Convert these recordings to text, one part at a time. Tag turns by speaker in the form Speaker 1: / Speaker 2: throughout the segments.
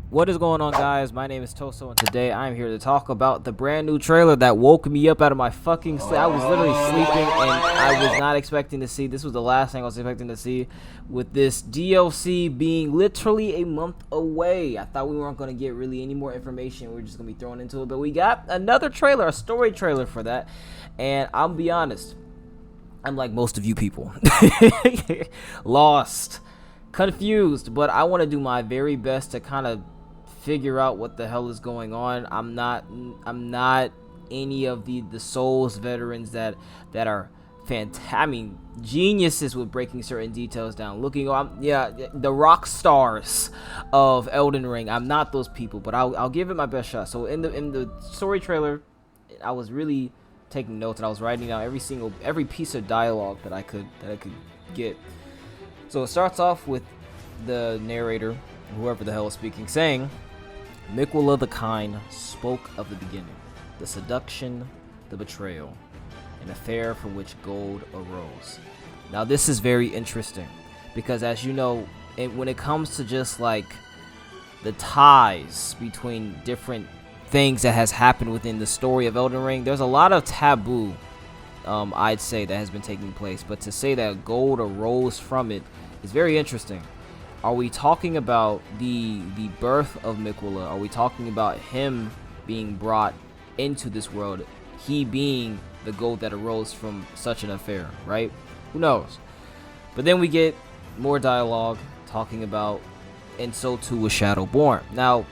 Speaker 1: What is going on, guys? My name is Toso, and today I'm here to talk about the brand new trailer that woke me up out of my fucking sleep. I was literally sleeping, and I was not expecting to see. This was the last thing I was expecting to see, with this DLC being literally a month away. I thought we weren't going to get really any more information. We were just going to be thrown into it, but we got another trailer, a story trailer for that, and I'll be honest, I'm like most of you people. Lost, confused, but I want to do my very best to kind of figure out what the hell is going on. I'm not any of the Souls veterans that are geniuses with breaking certain details down. The rock stars of Elden Ring. I'm not those people, but I'll give it my best shot. So in the story trailer, I was really taking notes, and I was writing down every piece of dialogue that I could get. So it starts off with the narrator, whoever the hell is speaking, saying, "Miquella the Kind spoke of the beginning, the seduction, the betrayal, an affair from which gold arose." Now this is very interesting, because as you know, when it comes to just like the ties between different things that has happened within the story of Elden Ring, there's a lot of taboo, I'd say, that has been taking place. But to say that gold arose from it is very interesting. Are we talking about the birth of Miquella? Are we talking about him being brought into this world, he being the gold that arose from such an affair, right? Who knows? But then we get more dialogue talking about, and so too was Shadowborn. Now,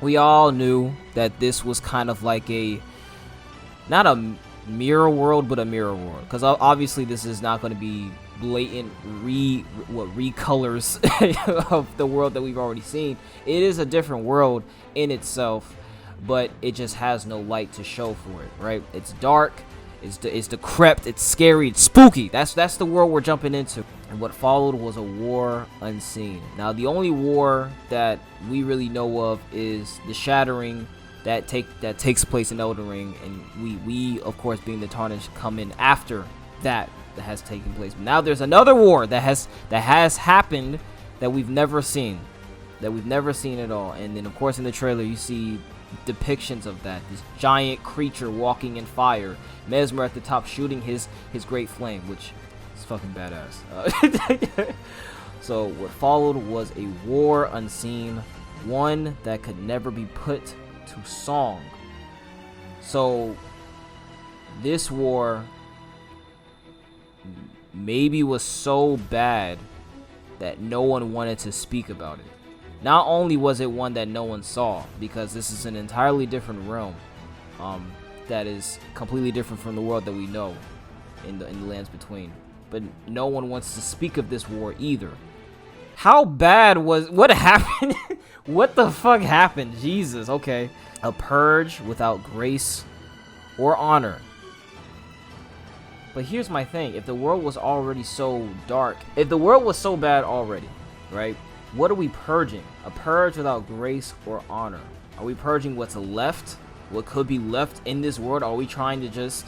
Speaker 1: we all knew that this was kind of like not a mirror world, but a mirror world, because obviously this is not going to be blatant recolors of the world that we've already seen. It is a different world in itself, but it just has no light to show for it, right? It's dark, it's decrepit, it's scary, it's spooky. That's the world we're jumping into. And what followed was a war unseen. Now the only war that we really know of is the shattering that takes place in Elden Ring, and we of course, being the Tarnished, come in after that has taken place. But now there's another war that has happened that we've never seen at all. And then of course in the trailer you see depictions of that, this giant creature walking in fire, Mesmer at the top shooting his great flame, which is fucking badass. So what followed was a war unseen, one that could never be put to song. So this war maybe was so bad that no one wanted to speak about it. Not only was it one that no one saw, because this is an entirely different realm, that is completely different from the world that we know in the lands between, but no one wants to speak of this war either. How bad was what happened? What the fuck happened? Jesus. Okay, a purge without grace or honor. But here's my thing: if the world was already so dark, if the world was so bad already, right? What are we purging? A purge without grace or honor. Are we purging what's left? What could be left in this world? Are we trying to just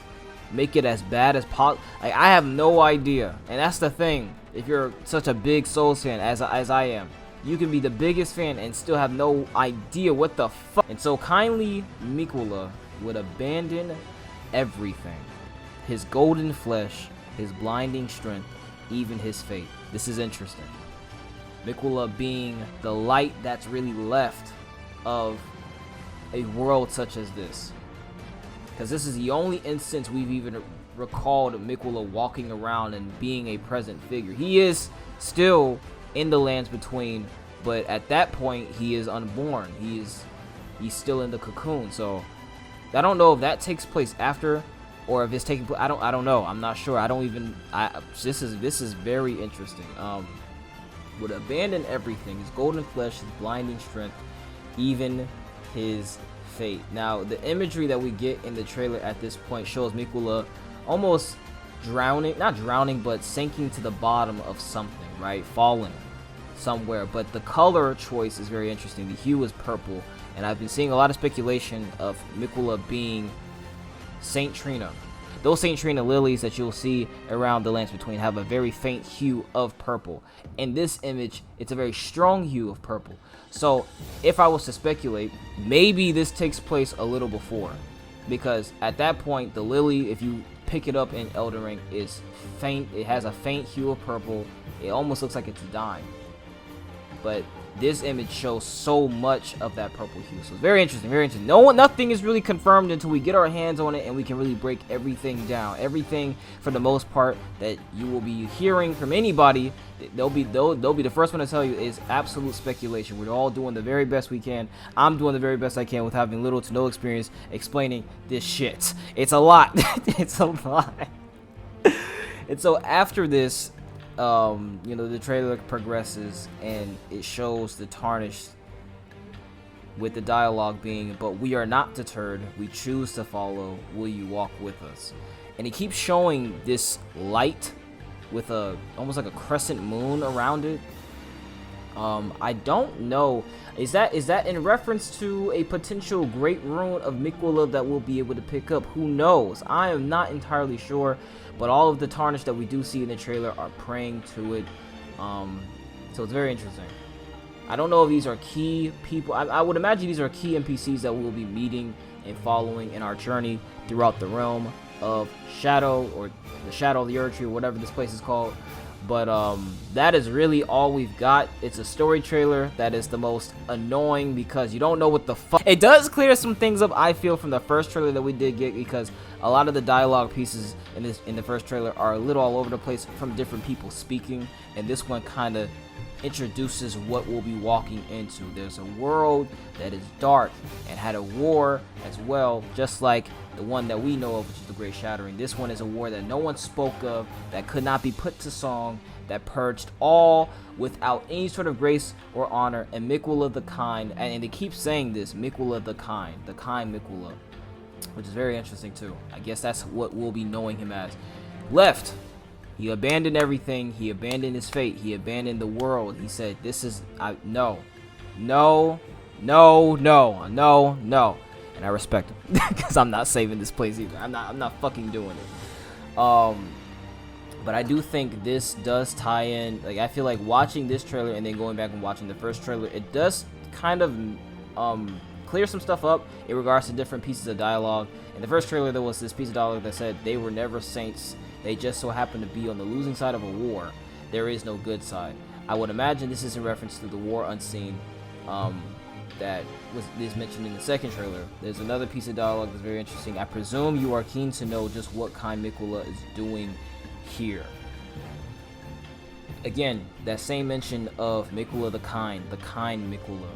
Speaker 1: make it as bad as possible? Like, I have no idea. And that's the thing. If you're such a big Souls fan as I am, you can be the biggest fan and still have no idea what the fuck. And so kindly Miquella would abandon everything. His golden flesh, his blinding strength, even his fate. This is interesting. Miquella being the light that's really left of a world such as this. Because this is the only instance we've even recalled Miquella walking around and being a present figure. He is still in the lands between, but at that point he is unborn. He's still in the cocoon. So I don't know if that takes place after, or if it's taking place. I don't know. I'm not sure. This is very interesting. Would abandon everything, his golden flesh, his blinding strength, even his fate. Now the imagery that we get in the trailer at this point shows Miquella almost not drowning, but sinking to the bottom of something, right? Falling somewhere. But the color choice is very interesting. The hue is purple, and I've been seeing a lot of speculation of Miquella being Saint Trina. those Saint Trina lilies that you'll see around the lands between have a very faint hue of purple. In this image, it's a very strong hue of purple. So if I was to speculate, maybe this takes place a little before, because at that point the lily, if you pick it up in Elden Ring, is faint. It has a faint hue of purple. It almost looks like it's dying, but this image shows so much of that purple hue. So it's very interesting, very interesting. Nothing is really confirmed until we get our hands on it and we can really break everything down. Everything, for the most part, that you will be hearing from anybody, they'll be the first one to tell you, is absolute speculation. We're all doing the very best we can. I'm doing the very best I can with having little to no experience explaining this shit. It's a lot. It's a lot. And so after this, you know, the trailer progresses and it shows the Tarnished with the dialogue being, "But we are not deterred. We choose to follow. Will you walk with us?" And it keeps showing this light with almost like a crescent moon around it. I don't know. Is that in reference to a potential great rune of Miquella that we'll be able to pick up? Who knows? I am not entirely sure. But all of the Tarnished that we do see in the trailer are praying to it. So it's very interesting. I don't know if these are key people. I would imagine these are key NPCs that we'll be meeting and following in our journey throughout the realm of Shadow, or the Shadow of the Erdtree, or whatever this place is called. But that is really all we've got. It's a story trailer that is the most annoying because you don't know what the fuck. It does clear some things up, I feel, from the first trailer that we did get, because a lot of the dialogue pieces in the first trailer are a little all over the place from different people speaking, and this one kind of introduces what we'll be walking into. There's a world that is dark and had a war as well, just like the one that we know of, which is the Great Shattering. This one is a war that no one spoke of, that could not be put to song, that purged all without any sort of grace or honor. And Miquella the Kind, and they keep saying this, Miquella the Kind Miquella, which is very interesting too. I guess that's what we'll be knowing him as. Left. He abandoned everything. He abandoned his fate. He abandoned the world. He said, "This is no." And I respect him because I'm not saving this place either. I'm not fucking doing it. But I do think this does tie in. Like, I feel like watching this trailer and then going back and watching the first trailer, it does kind of clear some stuff up in regards to different pieces of dialogue. In the first trailer, there was this piece of dialogue that said they were never saints. They just so happen to be on the losing side of a war. There is no good side. I would imagine this is in reference to the War Unseen that is mentioned in the second trailer. There's another piece of dialogue that's very interesting. I presume you are keen to know just what Kind Miquella is doing here. Again, that same mention of Miquella the Kind Miquella.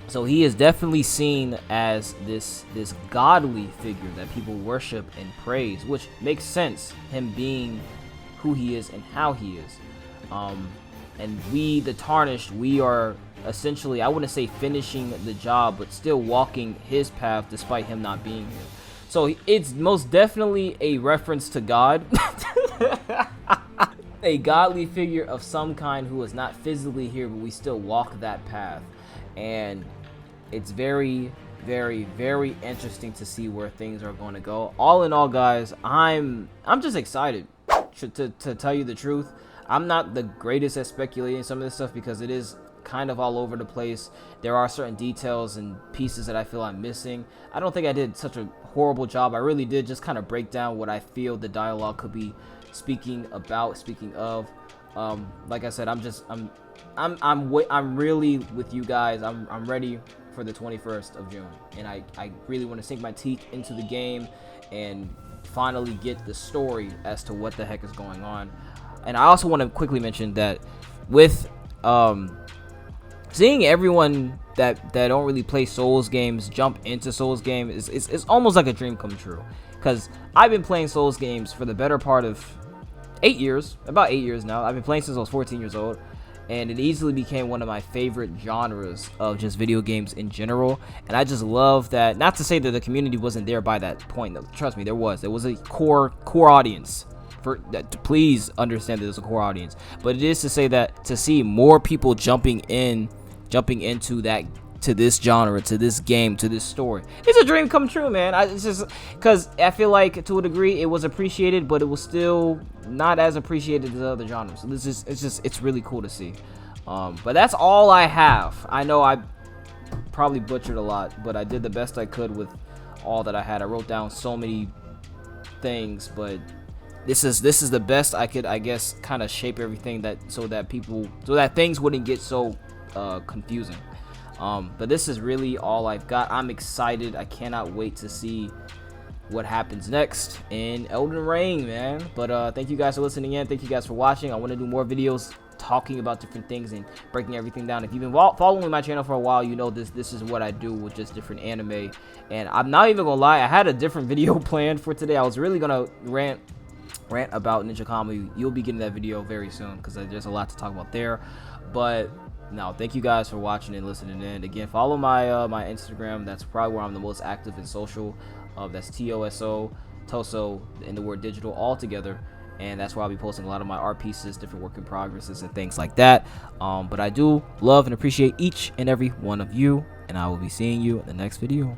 Speaker 1: So he is definitely seen as this godly figure that people worship and praise, which makes sense, him being who he is and how he is. And we, the Tarnished, we are essentially, I wouldn't say finishing the job, but still walking his path despite him not being here. So it's most definitely a reference to God. A godly figure of some kind who is not physically here, but we still walk that path. And it's very, very, very interesting to see where things are going to go. All in all, guys, I'm just excited to tell you the truth. I'm not the greatest at speculating some of this stuff because it is kind of all over the place. There are certain details and pieces that I feel I'm missing. I don't think I did such a horrible job. I really did just kind of break down what I feel the dialogue could be speaking of. Like I said, I'm really with you guys. I'm ready for the 21st of June, and I really want to sink my teeth into the game and finally get the story as to what the heck is going on. And I also want to quickly mention that with seeing everyone that don't really play Souls games jump into Souls games is almost like a dream come true, because I've been playing Souls games for the better part of 8 years, about 8 years now. I've been playing since I was 14 years old, and it easily became one of my favorite genres of just video games in general. And I just love that. Not to say that the community wasn't there by that point. Trust me, there was a core audience. For that, please understand that there's a core audience. But it is to say that to see more people jumping into that to this genre, to this game, to this story. It's a dream come true, man. It's just because I feel like to a degree it was appreciated, but it was still not as appreciated as other genres. So it's really cool to see. But that's all I have. I know I probably butchered a lot, but I did the best I could with all that I had. I wrote down so many things, but this is the best I could, I guess, kind of shape everything so that things wouldn't get so confusing. But this is really all I've got. I'm excited. I cannot wait to see what happens next in Elden Ring, man. But thank you guys for listening in. Thank you guys for watching. I want to do more videos talking about different things and breaking everything down. If you've been following my channel for a while, you know this is what I do with just different anime. And I'm not even gonna lie, I had a different video planned for today. I was really gonna rant about Ninja Kami. You'll be getting that video very soon because there's a lot to talk about there. But no, thank you guys for watching and listening in. Again, follow my my Instagram. That's probably where I'm the most active in social. That's TOSO and the word digital all together. And that's where I'll be posting a lot of my art pieces, different work in progresses, and things like that. But I do love and appreciate each and every one of you, and I will be seeing you in the next video.